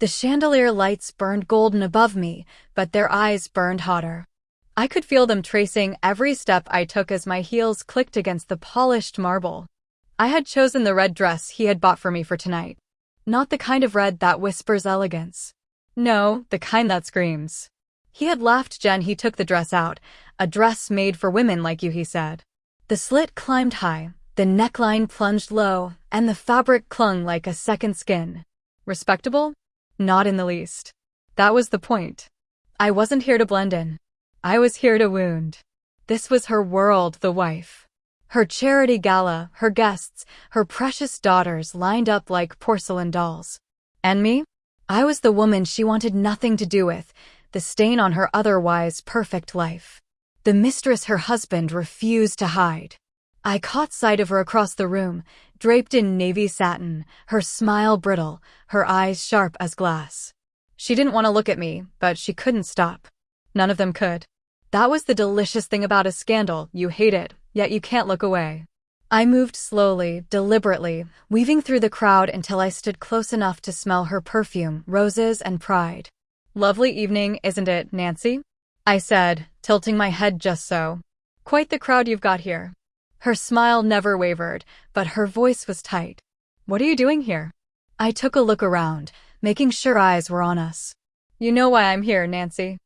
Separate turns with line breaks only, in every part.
The chandelier lights burned golden above me, but their eyes burned hotter. I could feel them tracing every step I took as my heels clicked against the polished marble. I had chosen the red dress he had bought for me for tonight. Not the kind of red that whispers elegance. No, the kind that screams. He had laughed. Jen, he took the dress out. A dress made for women like you, he said. The slit climbed high, the neckline plunged low, and the fabric clung like a second skin. Respectable? Not in the least. That was the point. I wasn't here to blend in. I was here to wound. This was her world, the wife. Her charity gala, her guests, her precious daughters lined up like porcelain dolls. And me? I was the woman she wanted nothing to do with, the stain on her otherwise perfect life. The mistress her husband refused to hide. I caught sight of her across the room, draped in navy satin, her smile brittle, her eyes sharp as glass. She didn't want to look at me, but she couldn't stop. None of them could. That was the delicious thing about a scandal. You hate it, yet you can't look away. I moved slowly, deliberately, weaving through the crowd until I stood close enough to smell her perfume, roses and pride. Lovely evening, isn't it, Nancy? I said, tilting my head just so. Quite the crowd you've got here. Her smile never wavered, but her voice was tight. What are you doing here? I took a look around, making sure eyes were on us. You know why I'm here, Nancy.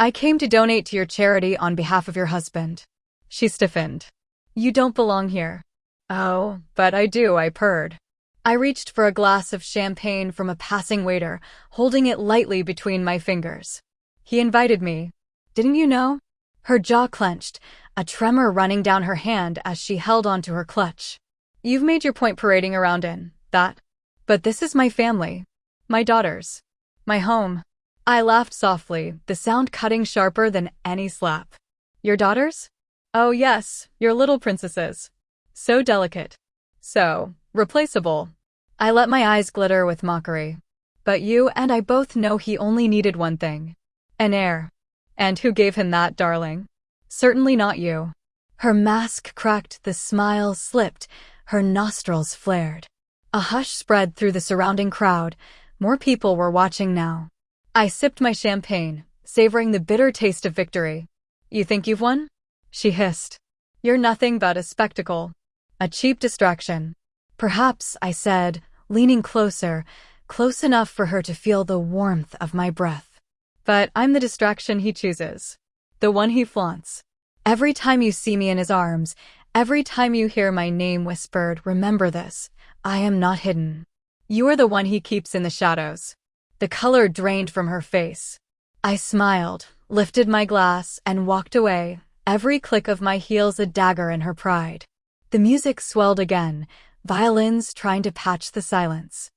I came to donate to your charity on behalf of your husband. She stiffened. You don't belong here. Oh, but I do, I purred. I reached for a glass of champagne from a passing waiter, holding it lightly between my fingers. He invited me. Didn't you know? Her jaw clenched, a tremor running down her hand as she held onto her clutch. You've made your point parading around in that. But this is my family. My daughters. My home. I laughed softly, the sound cutting sharper than any slap. Your daughters? Oh yes, your little princesses. So delicate. So replaceable. I let my eyes glitter with mockery. But you and I both know he only needed one thing. An heir. And who gave him that, darling? Certainly not you. Her mask cracked, the smile slipped, her nostrils flared. A hush spread through the surrounding crowd. More people were watching now. I sipped my champagne, savoring the bitter taste of victory. You think you've won? She hissed. You're nothing but a spectacle. A cheap distraction. Perhaps, I said, leaning closer, close enough for her to feel the warmth of my breath. But I'm the distraction he chooses. The one he flaunts. Every time you see me in his arms, every time you hear my name whispered, remember this, I am not hidden. You are the one he keeps in the shadows. The color drained from her face. I smiled, lifted my glass, and walked away, every click of my heels a dagger in her pride. The music swelled again, violins trying to patch the silence.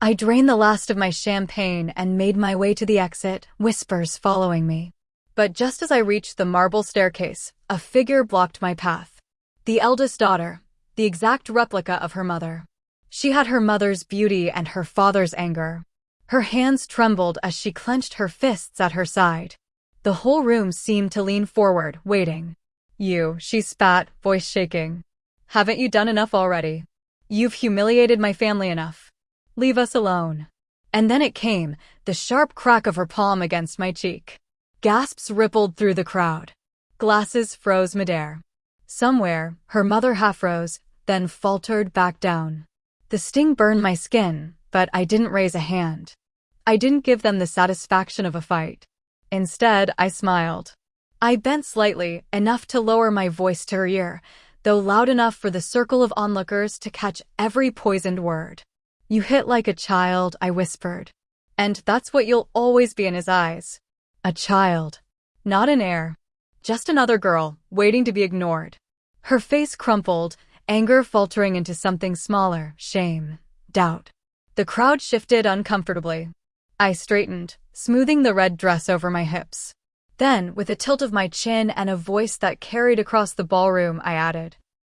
I drained the last of my champagne and made my way to the exit, whispers following me. But just as I reached the marble staircase, a figure blocked my path. The eldest daughter, the exact replica of her mother. She had her mother's beauty and her father's anger. Her hands trembled as she clenched her fists at her side. The whole room seemed to lean forward, waiting. You, she spat, voice shaking. Haven't you done enough already? You've humiliated my family enough. Leave us alone. And then it came, the sharp crack of her palm against my cheek. Gasps rippled through the crowd. Glasses froze midair. Somewhere, her mother half rose, then faltered back down. The sting burned my skin, but I didn't raise a hand. I didn't give them the satisfaction of a fight. Instead, I smiled. I bent slightly, enough to lower my voice to her ear, though loud enough for the circle of onlookers to catch every poisoned word. You hit like a child, I whispered. And that's what you'll always be in his eyes. A child. Not an heir. Just another girl, waiting to be ignored. Her face crumpled, anger faltering into something smaller, shame, doubt. The crowd shifted uncomfortably. I straightened, smoothing the red dress over my hips. Then, with a tilt of my chin and a voice that carried across the ballroom, I added,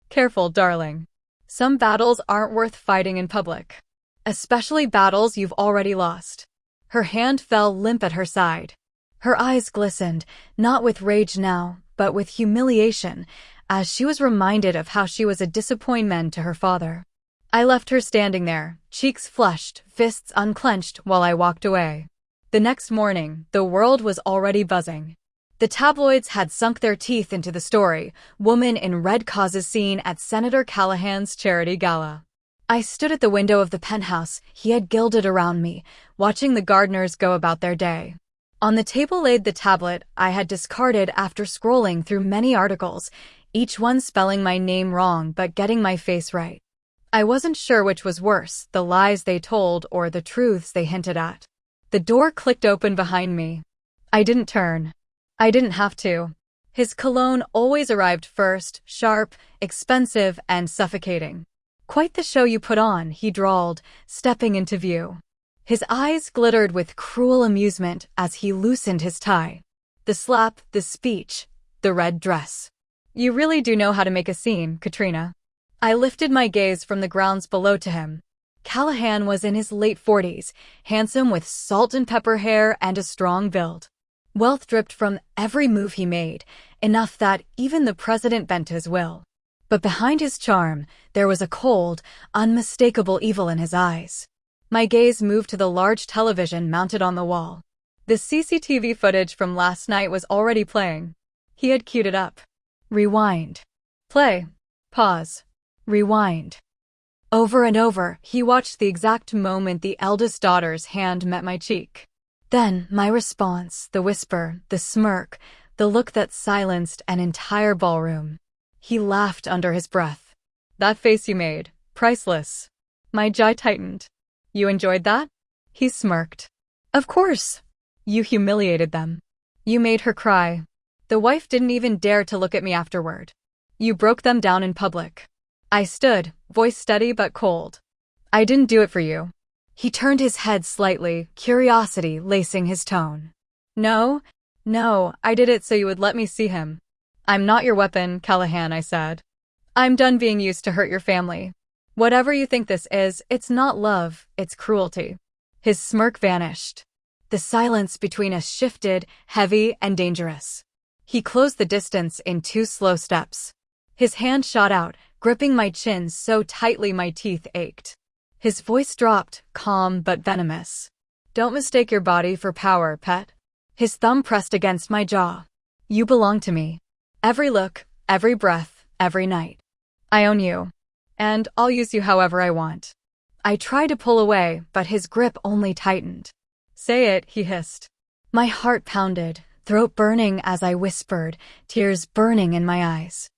Careful, darling. Some battles aren't worth fighting in public. Especially battles you've already lost. Her hand fell limp at her side. Her eyes glistened, not with rage now, but with humiliation, as she was reminded of how she was a disappointment to her father. I left her standing there, cheeks flushed, fists unclenched, while I walked away. The next morning, the world was already buzzing. The tabloids had sunk their teeth into the story, woman in red causes seen at Senator Callahan's charity gala. I stood at the window of the penthouse he had gilded around me, watching the gardeners go about their day. On the table laid the tablet I had discarded after scrolling through many articles, each one spelling my name wrong but getting my face right. I wasn't sure which was worse, the lies they told or the truths they hinted at. The door clicked open behind me. I didn't turn. I didn't have to. His cologne always arrived first, sharp, expensive, and suffocating. "Quite the show you put on," he drawled, stepping into view. His eyes glittered with cruel amusement as he loosened his tie. The slap, the speech, the red dress. "You really do know how to make a scene, Katrina." I lifted my gaze from the grounds below to him. Callahan was in his late 40s, handsome with salt and pepper hair and a strong build. Wealth dripped from every move he made, enough that even the president bent his will. But behind his charm, there was a cold, unmistakable evil in his eyes. My gaze moved to the large television mounted on the wall. The CCTV footage from last night was already playing. He had queued it up. Rewind. Play. Pause. Rewind. Over and over, he watched the exact moment the eldest daughter's hand met my cheek. Then, my response, the whisper, the smirk, the look that silenced an entire ballroom. He laughed under his breath. "That face you made, priceless." My jaw tightened. "You enjoyed that?" He smirked. "Of course. You humiliated them. You made her cry. The wife didn't even dare to look at me afterward. You broke them down in public." I stood, voice steady but cold. "I didn't do it for you." He turned his head slightly, curiosity lacing his tone. No, I did it so you would let me see him." "I'm not your weapon, Callahan," I said. "I'm done being used to hurt your family. Whatever you think this is, it's not love, it's cruelty." His smirk vanished. The silence between us shifted, heavy and dangerous. He closed the distance in 2 slow steps. His hand shot out, gripping my chin so tightly my teeth ached. His voice dropped, calm but venomous. "Don't mistake your body for power, pet." His thumb pressed against my jaw. "You belong to me. Every look, every breath, every night. I own you. And I'll use you however I want." I tried to pull away, but his grip only tightened. "Say it," he hissed. My heart pounded, throat burning as I whispered, tears burning in my eyes.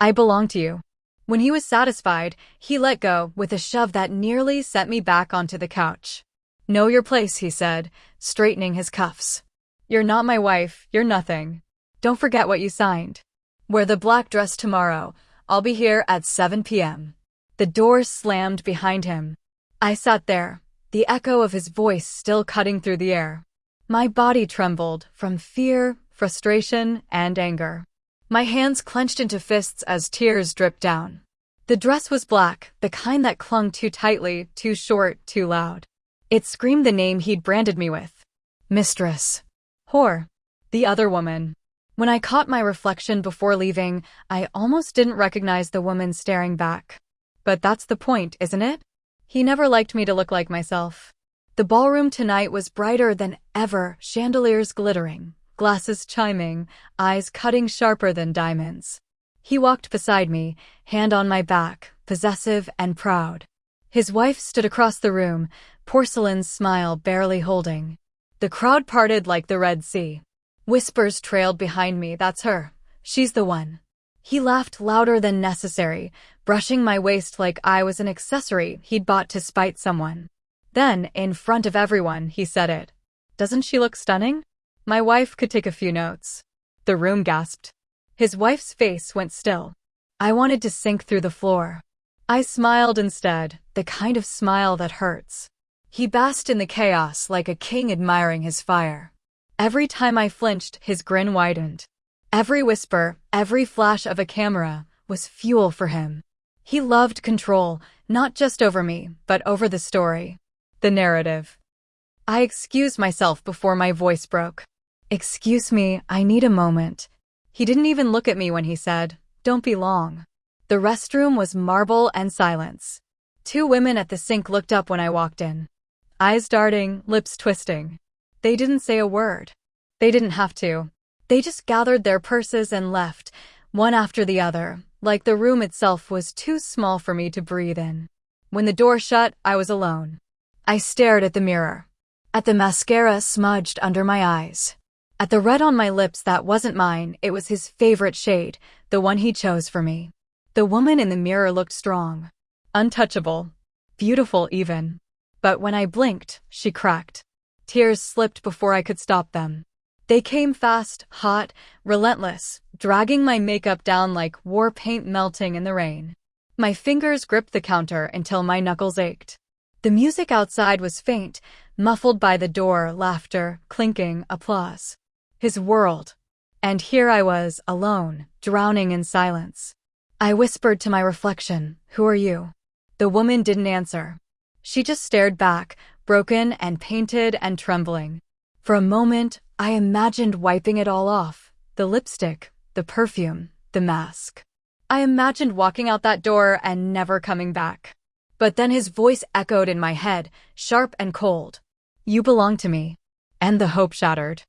"I belong to you." When he was satisfied, he let go with a shove that nearly sent me back onto the couch. "Know your place," he said, straightening his cuffs. "You're not my wife, you're nothing. Don't forget what you signed. Wear the black dress tomorrow. I'll be here at 7 p.m. The door slammed behind him. I sat there, the echo of his voice still cutting through the air. My body trembled from fear, frustration, and anger. My hands clenched into fists as tears dripped down. The dress was black, the kind that clung too tightly, too short, too loud. It screamed the name he'd branded me with. Mistress. Whore. The other woman. When I caught my reflection before leaving, I almost didn't recognize the woman staring back. But that's the point, isn't it? He never liked me to look like myself. The ballroom tonight was brighter than ever, chandeliers glittering, glasses chiming, eyes cutting sharper than diamonds. He walked beside me, hand on my back, possessive and proud. His wife stood across the room, porcelain's smile barely holding. The crowd parted like the Red Sea. Whispers trailed behind me, "That's her. She's the one." He laughed louder than necessary, brushing my waist like I was an accessory he'd bought to spite someone. Then, in front of everyone, he said it. "Doesn't she look stunning?" My wife could take a few notes. The room gasped. His wife's face went still. I wanted to sink through the floor. I smiled instead, the kind of smile that hurts. He basked in the chaos like a king admiring his fire. Every time I flinched, his grin widened. Every whisper, every flash of a camera, was fuel for him. He loved control, not just over me, but over the story. The narrative. I excused myself before my voice broke. "Excuse me, I need a moment." He didn't even look at me when he said, "Don't be long." The restroom was marble and silence. Two women at the sink looked up when I walked in. Eyes darting, lips twisting. They didn't say a word. They didn't have to. They just gathered their purses and left, one after the other, like the room itself was too small for me to breathe in. When the door shut, I was alone. I stared at the mirror. At the mascara smudged under my eyes. At the red on my lips that wasn't mine, it was his favorite shade, the one he chose for me. The woman in the mirror looked strong. Untouchable. Beautiful even. But when I blinked, she cracked. Tears slipped before I could stop them. They came fast, hot, relentless, dragging my makeup down like war paint melting in the rain. My fingers gripped the counter until my knuckles ached. The music outside was faint, muffled by the door, laughter, clinking, applause. His world. And here I was, alone, drowning in silence. I whispered to my reflection, "Who are you?" The woman didn't answer. She just stared back, broken and painted and trembling. For a moment, I imagined wiping it all off. The lipstick, the perfume, the mask. I imagined walking out that door and never coming back. But then his voice echoed in my head, sharp and cold. "You belong to me." And the hope shattered.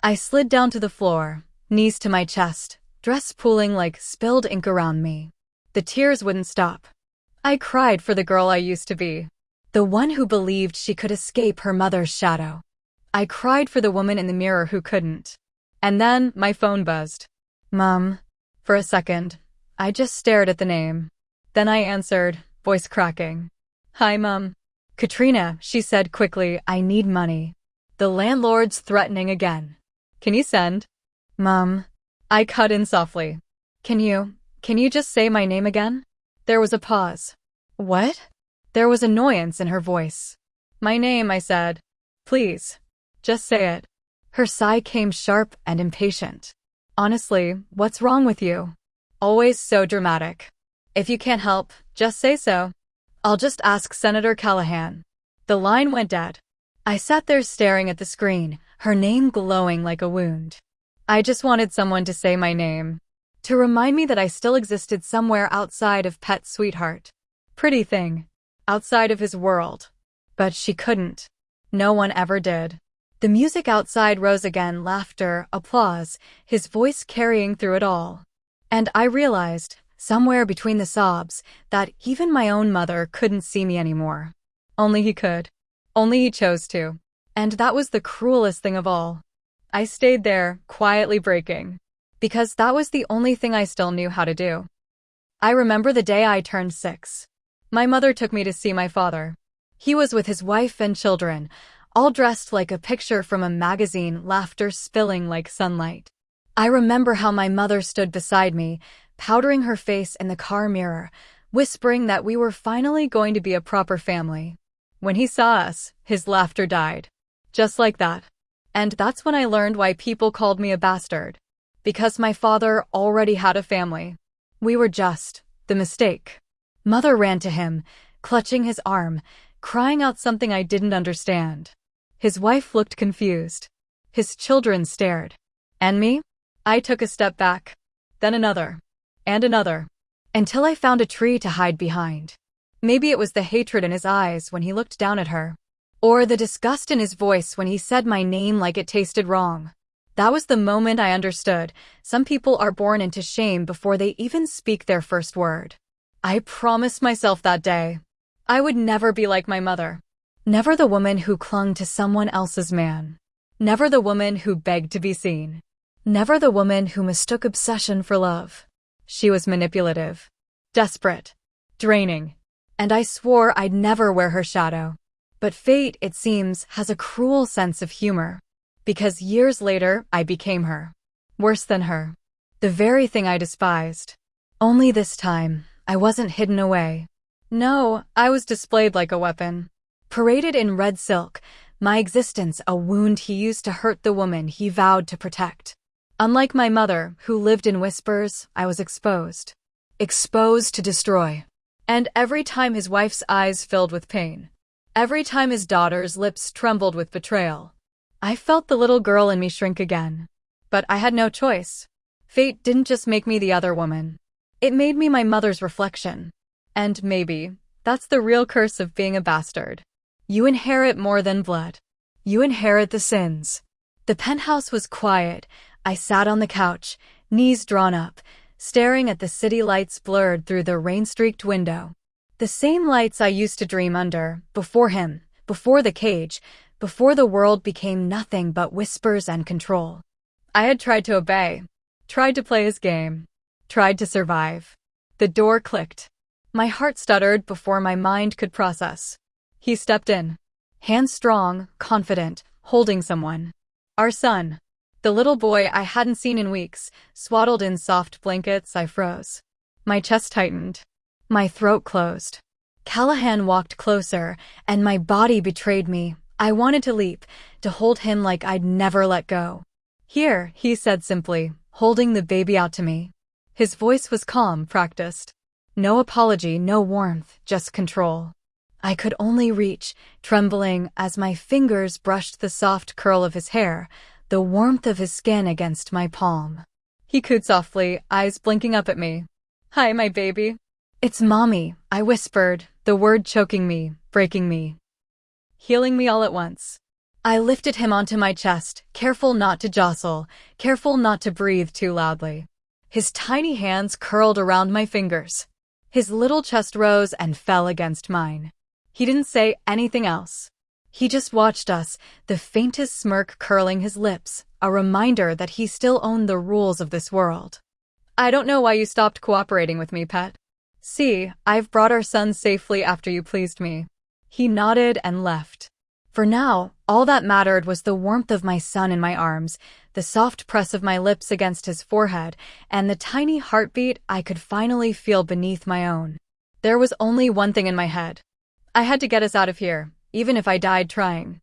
I slid down to the floor, knees to my chest, dress pooling like spilled ink around me. The tears wouldn't stop. I cried for the girl I used to be. The one who believed she could escape her mother's shadow. I cried for the woman in the mirror who couldn't. And then my phone buzzed. "Mom." For a second, I just stared at the name. Then I answered, voice cracking. "Hi, Mom." "Katrina," she said quickly, "I need money." The landlord's threatening again. "Can you send?" "Mom." I cut in softly. Can you just say my name again?" There was a pause. "What?" There was annoyance in her voice. "My name," I said. "Please. Just say it." Her sigh came sharp and impatient. "Honestly, what's wrong with you? Always so dramatic. If you can't help, just say so. I'll just ask Senator Callahan." The line went dead. I sat there staring at the screen, her name glowing like a wound. I just wanted someone to say my name. To remind me that I still existed somewhere outside of Pet Sweetheart. Pretty thing. Outside of his world. But she couldn't. No one ever did. The music outside rose again, laughter, applause, his voice carrying through it all. And I realized, somewhere between the sobs, that even my own mother couldn't see me anymore. Only he could. Only he chose to. And that was the cruelest thing of all. I stayed there, quietly breaking. Because that was the only thing I still knew how to do. I remember the day I turned 6. My mother took me to see my father. He was with his wife and children, all dressed like a picture from a magazine, laughter spilling like sunlight. I remember how my mother stood beside me, powdering her face in the car mirror, whispering that we were finally going to be a proper family. When he saw us, his laughter died. Just like that. And that's when I learned why people called me a bastard. Because my father already had a family. We were just the mistake. Mother ran to him, clutching his arm, crying out something I didn't understand. His wife looked confused. His children stared. And me? I took a step back. Then another. And another. Until I found a tree to hide behind. Maybe it was the hatred in his eyes when he looked down at her. Or the disgust in his voice when he said my name like it tasted wrong. That was the moment I understood. Some people are born into shame before they even speak their first word. I promised myself that day. I would never be like my mother. Never the woman who clung to someone else's man. Never the woman who begged to be seen. Never the woman who mistook obsession for love. She was manipulative. Desperate. Draining. And I swore I'd never wear her shadow. But fate, it seems, has a cruel sense of humor. Because years later, I became her. Worse than her. The very thing I despised. Only this time, I wasn't hidden away. No, I was displayed like a weapon. Paraded in red silk, my existence a wound he used to hurt the woman he vowed to protect. Unlike my mother, who lived in whispers, I was exposed. Exposed to destroy. And every time his wife's eyes filled with pain. Every time his daughter's lips trembled with betrayal. I felt the little girl in me shrink again. But I had no choice. Fate didn't just make me the other woman. It made me my mother's reflection. And maybe, That's the real curse of being a bastard. You inherit more than blood. You inherit the sins. The penthouse was quiet. I sat on the couch, knees drawn up, staring at the city lights blurred through the rain-streaked window. The same lights I used to dream under, before him, before the cage, before the world became nothing but whispers and control. I had tried to obey, tried to play his game, tried to survive. The door clicked. My heart stuttered before my mind could process. He stepped in. Hands strong, confident, holding someone. Our son. The little boy I hadn't seen in weeks, swaddled in soft blankets. I froze. My chest tightened. My throat closed. Callahan walked closer, and my body betrayed me. I wanted to leap, to hold him like I'd never let go. Here, he said simply, holding the baby out to me. His voice was calm, practiced. No apology, no warmth, just control. I could only reach, trembling as my fingers brushed the soft curl of his hair, the warmth of his skin against my palm. He cooed softly, eyes blinking up at me. Hi, my baby. It's Mommy, I whispered, the word choking me, breaking me, healing me all at once. I lifted him onto my chest, careful not to jostle, careful not to breathe too loudly. His tiny hands curled around my fingers. His little chest rose and fell against mine. He didn't say anything else. He just watched us, the faintest smirk curling his lips, a reminder that he still owned the rules of this world. I don't know why you stopped cooperating with me, pet. See, I've brought our son safely after you pleased me. He nodded and left. For now, all that mattered was the warmth of my son in my arms, the soft press of my lips against his forehead, and the tiny heartbeat I could finally feel beneath my own. There was only one thing in my head. I had to get us out of here, even if I died trying.